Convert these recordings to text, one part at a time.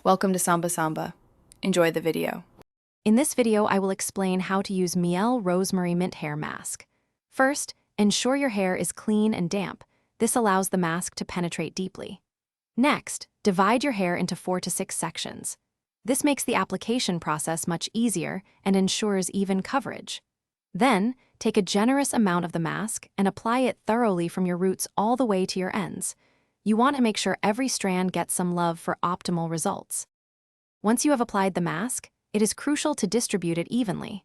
Welcome to Samba Samba. Enjoy the video. In this video, I will explain how to use Mielle Rosemary Mint Hair Mask. First, ensure your hair is clean and damp. This allows the mask to penetrate deeply. Next, divide your hair into 4 to 6 sections. This makes the application process much easier and ensures even coverage. Then, take a generous amount of the mask and apply it thoroughly from your roots all the way to your ends. You want to make sure every strand gets some love for optimal results. Once you have applied the mask, it is crucial to distribute it evenly.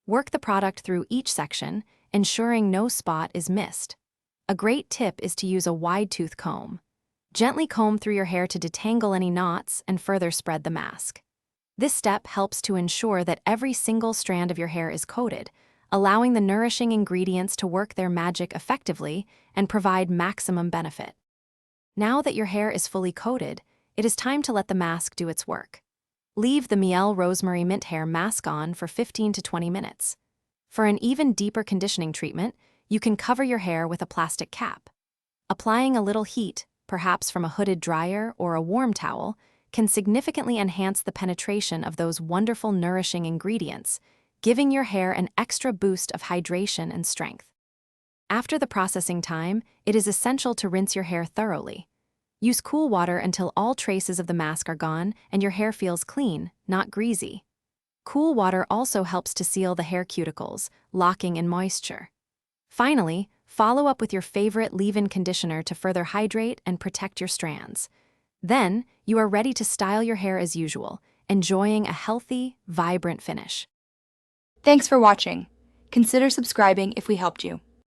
Work the product through each section, ensuring no spot is missed. A great tip is to use a wide-tooth comb. Gently comb through your hair to detangle any knots and further spread the mask. This step helps to ensure that every single strand of your hair is coated, allowing the nourishing ingredients to work their magic effectively and provide maximum benefit. Now that your hair is fully coated, it is time to let the mask do its work. Leave the Mielle Rosemary Mint Hair Mask on for 15 to 20 minutes. For an even deeper conditioning treatment, you can cover your hair with a plastic cap. Applying a little heat, perhaps from a hooded dryer or a warm towel, can significantly enhance the penetration of those wonderful nourishing ingredients, giving your hair an extra boost of hydration and strength. After the processing time, it is essential to rinse your hair thoroughly. Use cool water until all traces of the mask are gone and your hair feels clean, not greasy. Cool water also helps to seal the hair cuticles, locking in moisture. Finally, follow up with your favorite leave-in conditioner to further hydrate and protect your strands. Then, you are ready to style your hair as usual, enjoying a healthy, vibrant finish. Thanks for watching. Consider subscribing if we helped you.